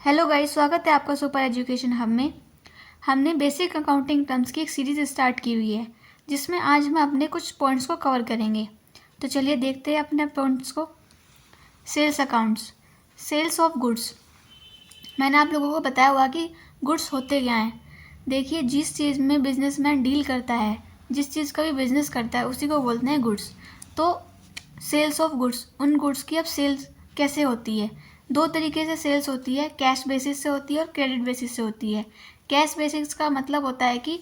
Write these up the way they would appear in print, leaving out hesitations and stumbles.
Hello guys, स्वागत है आपका सुपर एजुकेशन हब में। हमने बेसिक अकाउंटिंग टर्म्स की एक सीरीज़ स्टार्ट की हुई है जिसमें आज हम अपने कुछ पॉइंट्स को कवर करेंगे। तो चलिए देखते हैं अपने पॉइंट्स को। Sales accounts, sales of goods. मैंने आप लोगों को बताया हुआ कि गुड्स होते क्या हैं। देखिए, जिस चीज़ में बिजनेसमैन डील करता है, जिस चीज़ का भी बिजनेस करता है, उसी को बोलते हैं गुड्स। तो सेल्स ऑफ गुड्स, उन गुड्स की अब सेल्स कैसे होती है? दो तरीके से सेल्स होती है, कैश बेसिस से होती है और क्रेडिट बेसिस से होती है। कैश बेसिस का मतलब होता है कि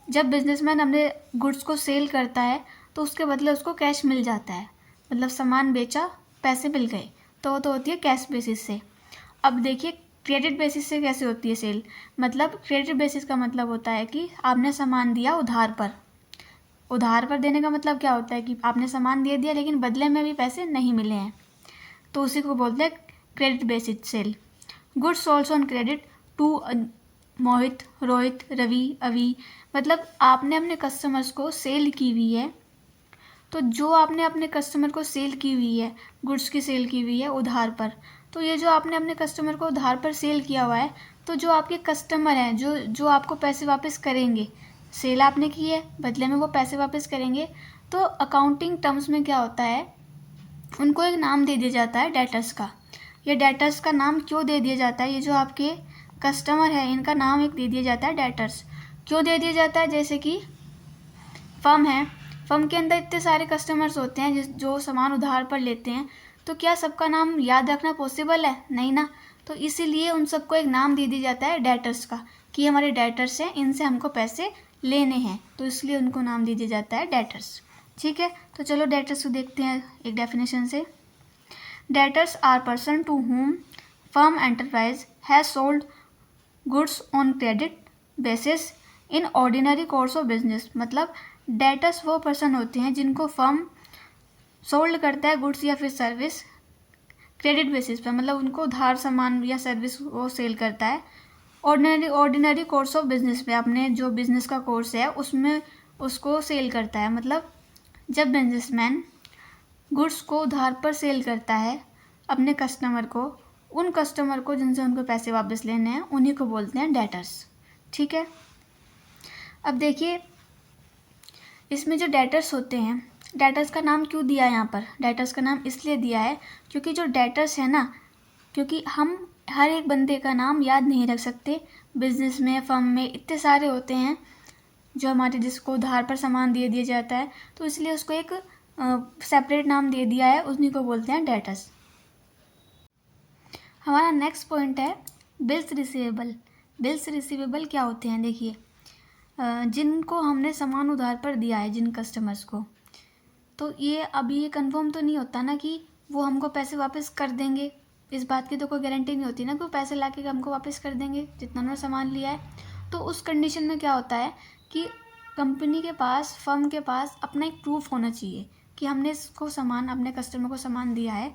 जब बिजनेसमैन अपने गुड्स को सेल करता है तो उसके बदले उसको कैश मिल जाता है, मतलब सामान बेचा, पैसे मिल गए, तो वो तो होती है कैश बेसिस से। अब देखिए, क्रेडिट बेसिस से कैसे होती है सेल। मतलब क्रेडिट बेसिस का मतलब होता है कि आपने सामान दिया उधार पर। उधार पर देने का मतलब क्या होता है कि आपने सामान दे दिया लेकिन बदले में भी पैसे नहीं मिले हैं, तो उसी को बोलते हैं credit basis sale. Goods sold on credit to Mohit, Rohit, Ravi, Avi. मतलब आपने अपने कस्टमर्स को सेल की हुई है, तो जो आपने अपने कस्टमर को सेल की हुई है, गुड्स की सेल की हुई है उधार पर, तो ये जो आपने अपने कस्टमर को उधार पर सेल किया हुआ है, तो जो आपके कस्टमर हैं, जो आपको पैसे वापस करेंगे, सेल आपने की है, बदले में वो पैसे वापस करेंगे, तो अकाउंटिंग टर्म्स में क्या होता है, उनको एक नाम दे दिया जाता है डेटर्स का। ये डेटर्स का नाम क्यों दे दिया जाता है? ये जो आपके कस्टमर है, इनका नाम एक दे दिया जाता है डेटर्स। क्यों दे दिया जाता है? जैसे कि फर्म है, फर्म के अंदर इतने सारे कस्टमर्स होते हैं जो सामान उधार पर लेते हैं, तो क्या सबका नाम याद रखना पॉसिबल है? नहीं ना। तो इसीलिए उन सबको एक नाम दे दिया जाता है डेटर्स का, कि हमारे डेटर्स हैं, इनसे हमको पैसे लेने हैं, तो इसलिए उनको नाम दे दिया जाता है डेटर्स। ठीक है, तो चलो डेटर्स को देखते हैं एक डेफिनेशन से। Debtors are person to whom firm enterprise has sold goods on credit basis in ordinary course of business। मतलब डेटर्स वो पर्सन होते हैं जिनको फर्म सोल्ड करता है गुड्स या फिर सर्विस क्रेडिट बेसिस पर, मतलब उनको उधार सामान या सर्विस वो सेल करता है ऑर्डिनरी कोर्स ऑफ बिजनेस पे, अपने जो बिजनेस का कोर्स है उसमें उसको सेल करता है। मतलब जब बिजनेसमैन गुड्स को उधार पर सेल करता है अपने कस्टमर को, उन कस्टमर को जिनसे उनको पैसे वापस लेने हैं, उन्हीं को बोलते हैं डेटर्स। ठीक है, अब देखिए, इसमें जो डेटर्स होते हैं, डेटर्स का नाम क्यों दिया है यहाँ पर? डेटर्स का नाम इसलिए दिया है क्योंकि जो डेटर्स है ना, क्योंकि हम हर एक बंदे का नाम याद नहीं रख सकते। बिजनेस में, फर्म में इतने सारे होते हैं जो हमारे, जिसको उधार पर सामान दे दिया जाता है, तो इसलिए उसको एक सेपरेट नाम दे दिया है, उन्हीं को बोलते हैं डेटर्स। हमारा नेक्स्ट पॉइंट है बिल्स रिसीवेबल। बिल्स रिसीवेबल क्या होते हैं? देखिए, जिनको हमने सामान उधार पर दिया है, जिन कस्टमर्स को, तो ये अभी ये कंफर्म तो नहीं होता ना कि वो हमको पैसे वापस कर देंगे। इस बात की तो कोई गारंटी नहीं होती ना कि वो पैसे लाके हमको वापस कर देंगे जितना उन्होंने सामान लिया है। तो उस कंडीशन में क्या होता है कि कंपनी के पास, फर्म के पास अपना एक प्रूफ होना चाहिए कि हमने इसको सामान, अपने कस्टमर को सामान दिया है।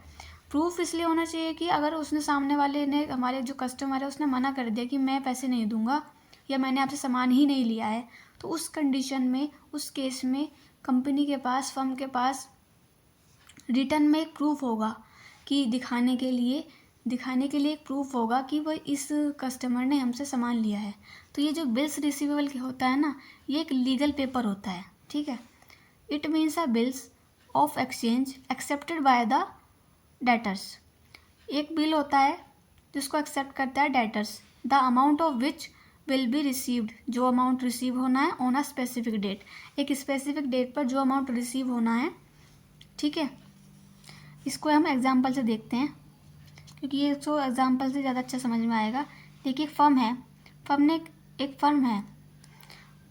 प्रूफ इसलिए होना चाहिए कि अगर उसने, सामने वाले ने, हमारे जो कस्टमर है, उसने मना कर दिया कि मैं पैसे नहीं दूंगा या मैंने आपसे सामान ही नहीं लिया है, तो उस कंडीशन में, उस केस में कंपनी के पास, फर्म के पास रिटर्न में एक प्रूफ होगा कि दिखाने के लिए एक प्रूफ होगा कि वह इस कस्टमर ने हमसे सामान लिया है। तो ये जो बिल्स रिसीवेबल होता है ना, ये एक लीगल पेपर होता है। ठीक है, it means a bills of exchange accepted by the debtors. एक बिल होता है जिसको एक्सेप्ट करता है debtors, the amount of which will be received, जो अमाउंट रिसीव होना है ऑन अ स्पेसिफिक डेट, एक स्पेसिफिक डेट पर जो अमाउंट रिसीव होना है। ठीक है, इसको हम एग्जांपल से देखते हैं क्योंकि ये तो एग्जांपल से ज़्यादा अच्छा समझ में आएगा। देखिए, फर्म है, एक फर्म है,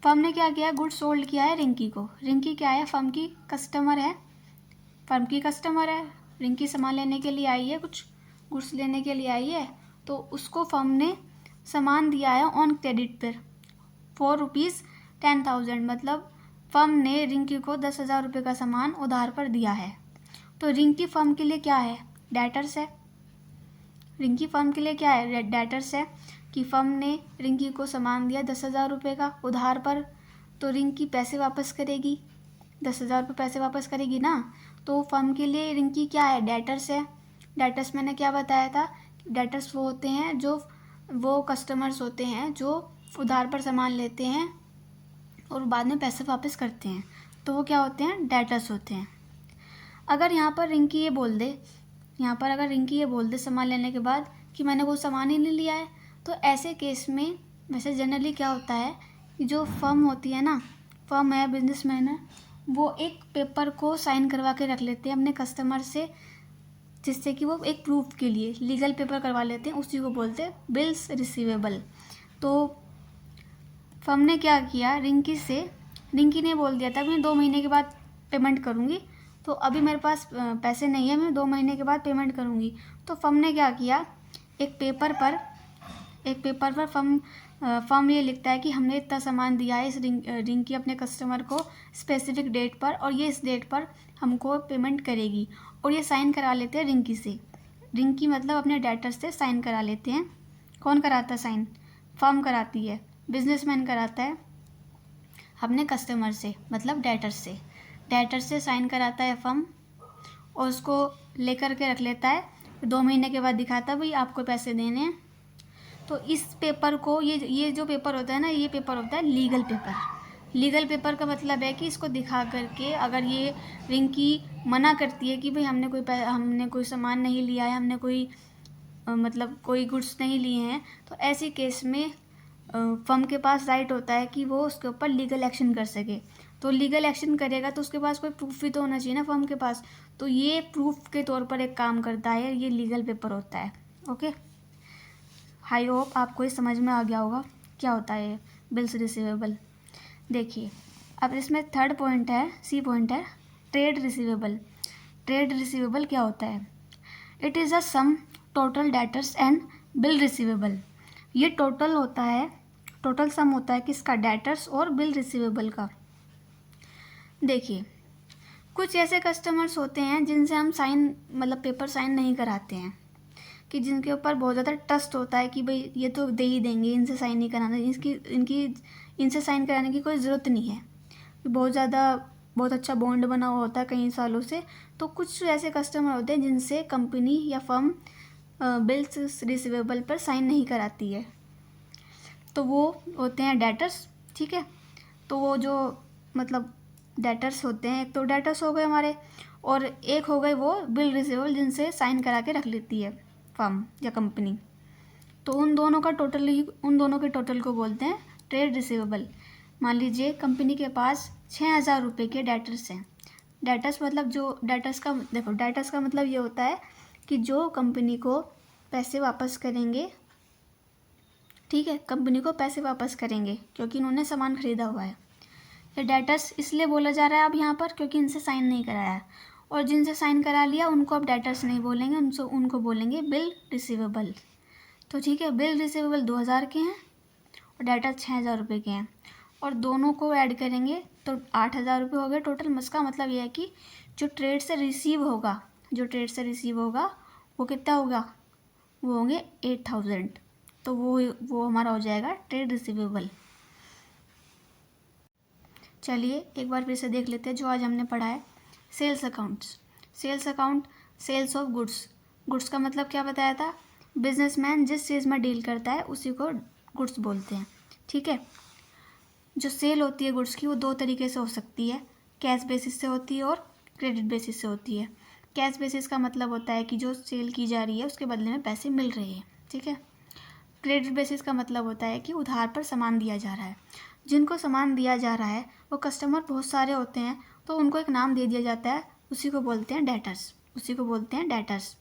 फर्म ने क्या किया, गुड्स सोल्ड किया है रिंकी को। रिंकी क्या है, फर्म की कस्टमर है, फर्म की कस्टमर है, रिंकी सामान लेने के लिए आई है, कुछ गुड्स लेने के लिए आई है, तो उसको फर्म ने सामान दिया है ऑन क्रेडिट पर ₹4,10,000। मतलब फर्म ने रिंकी को 10,000 रुपये का सामान उधार पर दिया है। तो रिंकी फर्म के लिए क्या है? डेटर्स है। रिंकी फर्म के लिए क्या है? डेटर्स है कि फर्म ने रिंकी को सामान दिया 10,000 रुपये का उधार पर, तो रिंकी पैसे वापस करेगी, 10,000 रुपये पैसे वापस करेगी ना। तो फर्म के लिए रिंकी क्या है? डेटर्स है। डेटर्स मैंने क्या बताया था डेटर्स वो होते हैं जो वो कस्टमर्स होते हैं जो उधार पर सामान लेते हैं और बाद में पैसे वापस करते हैं, तो वो क्या होते हैं, डेटर्स होते हैं। अगर यहाँ पर रिंकी ये बोल दे, सामान लेने के बाद कि मैंने वो सामान ही नहीं लिया है, तो ऐसे केस में वैसे जनरली क्या होता है कि जो फर्म होती है ना, फर्म है, बिजनेसमैन है, वो एक पेपर को साइन करवा के रख लेते हैं अपने कस्टमर से, जिससे कि वो एक प्रूफ के लिए लीगल पेपर करवा लेते हैं, उसी को बोलते हैं बिल्स रिसीवेबल। तो फर्म ने क्या किया, रिंकी ने बोल दिया था मैं 2 महीने के बाद पेमेंट करूँगी, तो अभी मेरे पास पैसे नहीं है, मैं 2 महीने के बाद पेमेंट करूँगी। तो फर्म ने क्या किया, एक पेपर पर फर्म ये लिखता है कि हमने इतना सामान दिया है इस रिंकी अपने कस्टमर को स्पेसिफिक डेट पर, और ये इस डेट पर हमको पेमेंट करेगी, और ये साइन करा लेते हैं रिंकी से। रिंकी मतलब अपने डेटर से साइन करा लेते हैं। कौन कराता है साइन? फर्म कराती है, बिजनेसमैन कराता है अपने कस्टमर से, मतलब डेटर से साइन कराता है फर्म, और उसको लेकर के रख लेता है। 2 महीने के बाद दिखाता है भाई आपको पैसे देने हैं। तो इस पेपर को, ये जो पेपर होता है ना, ये पेपर होता है लीगल पेपर का मतलब है कि इसको दिखा करके अगर ये रिंकी मना करती है कि भाई हमने कोई सामान नहीं लिया है, हमने मतलब कोई गुड्स नहीं लिए हैं, तो ऐसी केस में फर्म के पास राइट होता है कि वो उसके ऊपर लीगल एक्शन कर सके। तो लीगल एक्शन करेगा तो उसके पास कोई प्रूफ भी तो होना चाहिए ना फर्म के पास, तो ये प्रूफ के तौर पर एक काम करता है, ये लीगल पेपर होता है। ओके, आई होप आपको ये समझ में आ गया होगा क्या होता है बिल्स रिसीवेबल। देखिए अब इसमें थर्ड पॉइंट है, सी पॉइंट है, ट्रेड रिसीवेबल। ट्रेड रिसीवेबल क्या होता है? It is a sum total debtors and bill receivable. ये टोटल सम होता है किसका? डेटर्स और बिल रिसीवेबल का। देखिए कुछ ऐसे कस्टमर्स होते हैं जिनसे हम मतलब पेपर साइन नहीं कराते हैं, कि जिनके ऊपर बहुत ज़्यादा ट्रस्ट होता है कि भाई ये तो दे ही देंगे, इनसे साइन नहीं कराना, इनसे साइन कराने की कोई ज़रूरत नहीं है, बहुत अच्छा बॉन्ड बना हुआ होता है कई सालों से। तो कुछ ऐसे कस्टमर होते हैं जिनसे कंपनी या फर्म बिल्स रिसीवेबल पर साइन नहीं कराती है, तो वो होते हैं डेटर्स। ठीक है, तो वो जो मतलब डेटर्स होते हैं, एक तो डेटर्स हो गए हमारे, और एक हो गए वो बिल रिसीवेबल जिनसे साइन करा के रख लेती है फर्म या कंपनी। तो उन दोनों के टोटल को बोलते हैं ट्रेड रिसीवेबल। मान लीजिए कंपनी के पास 6,000 रुपये के डेटर्स हैं। डेटर्स का मतलब ये होता है कि जो कंपनी को पैसे वापस करेंगे, ठीक है, कंपनी को पैसे वापस करेंगे क्योंकि इन्होंने सामान खरीदा हुआ है। ये डेटर्स इसलिए बोला जा रहा है अब यहाँ पर क्योंकि इनसे साइन नहीं कराया है, और जिनसे साइन करा लिया उनको अब डेटर्स नहीं बोलेंगे, उनको बोलेंगे बिल रिसीवेबल। तो ठीक है, बिल रिसीवेबल 2,000 के हैं और डेटर्स 6,000 रुपये के हैं, और दोनों को ऐड करेंगे तो 8,000 रुपये हो गए टोटल। इसका मतलब यह है कि जो ट्रेड से रिसीव होगा वो कितना होगा? वो होंगे 8,000। तो वो हमारा हो जाएगा ट्रेड रिसीवेबल। चलिए एक बार फिर से देख लेते हैं जो आज हमने पढ़ा है। Sales account, sales of goods का मतलब क्या बताया था? बिजनेसमैन जिस चीज़ में डील करता है उसी को गुड्स बोलते हैं। ठीक है, जो सेल होती है गुड्स की वो 2 तरीके से हो सकती है, कैश बेसिस से होती है और क्रेडिट बेसिस से होती है। कैश बेसिस का मतलब होता है कि जो सेल की जा रही है उसके बदले में पैसे मिल रहे हैं। ठीक है, क्रेडिट बेसिस का मतलब होता है कि उधार पर सामान दिया जा रहा है। जिनको सामान दिया जा रहा है वो कस्टमर बहुत सारे होते हैं, तो उनको एक नाम दे दिया जाता है, उसी को बोलते हैं डेटर्स।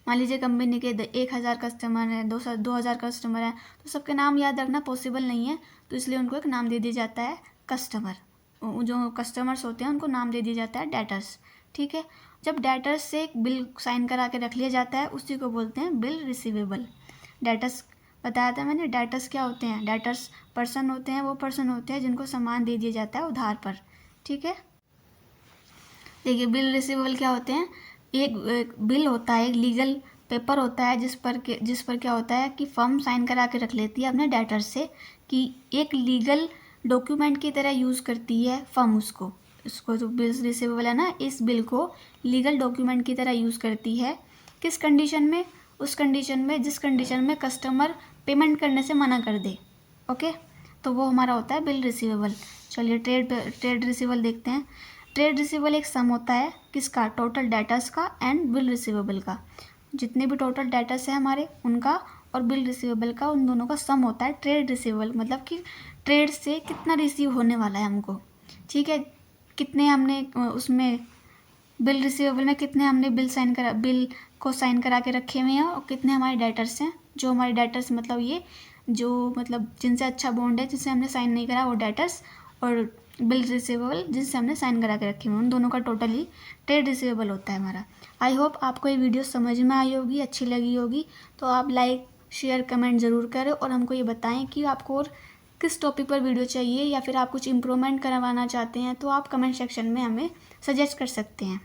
मान लीजिए कंपनी के 1,000 कस्टमर हैं, 2,000 कस्टमर हैं, तो सबके नाम याद रखना पॉसिबल नहीं है, तो इसलिए उनको एक नाम दे दिया जाता है कस्टमर। जो कस्टमर्स होते हैं उनको नाम दे दिया जाता है डेटर्स। ठीक है, जब डेटर्स से एक बिल साइन करा के रख लिया जाता है उसी को बोलते हैं बिल रिसीवेबल। डेटर्स बताया था मैंने, डेटर्स क्या होते हैं? डेटर्स पर्सन होते हैं, वो पर्सन होते हैं जिनको सामान दे दिया जाता है उधार पर। ठीक है, देखिए बिल रिसीवेबल क्या होते हैं? एक बिल होता है, एक लीगल पेपर होता है जिस पर क्या होता है कि फर्म साइन करा के रख लेती है अपने डेटर्स से, कि एक लीगल डॉक्यूमेंट की तरह यूज़ करती है फर्म उसको जो बिल रिसीवेबल है ना, इस बिल को लीगल डॉक्यूमेंट की तरह यूज़ करती है। किस कंडीशन में? उस कंडीशन में जिस कंडीशन में कस्टमर पेमेंट करने से मना कर दे। ओके, तो वो हमारा होता है बिल रिसीवेबल। चलिए ट्रेड रिसीवेबल देखते हैं। ट्रेड रिसीवेबल एक सम होता है किसका, टोटल डेटर्स का एंड बिल रिसीवेबल का। जितने भी टोटल डेटर्स है हमारे उनका और बिल रिसीवेबल का, उन दोनों का सम होता है ट्रेड रिसीवेबल। मतलब कि ट्रेड से कितना रिसीव होने वाला है हमको, ठीक है, कितने हमने उसमें बिल रिसीवेबल में कितने हमने बिल को साइन करा के रखे हुए हैं और कितने हमारे डेटर्स हैं। जो हमारे डेटर्स मतलब ये जो मतलब जिनसे अच्छा बॉन्ड है, जिनसे हमने साइन नहीं करा वो डेटर्स, और बिल रिसीवेबल जिनसे हमने साइन करा के रखे हुए हैं, उन दोनों का टोटल ही ट्रेड रिसीवेबल होता है हमारा। आई होप आपको ये वीडियो समझ में आई होगी, अच्छी लगी होगी। तो आप लाइक शेयर कमेंट ज़रूर करें और हमको ये बताएं कि आपको और किस टॉपिक पर वीडियो चाहिए, या फिर आप कुछ इम्प्रूवमेंट करवाना चाहते हैं तो आप कमेंट सेक्शन में हमें सजेस्ट कर सकते हैं।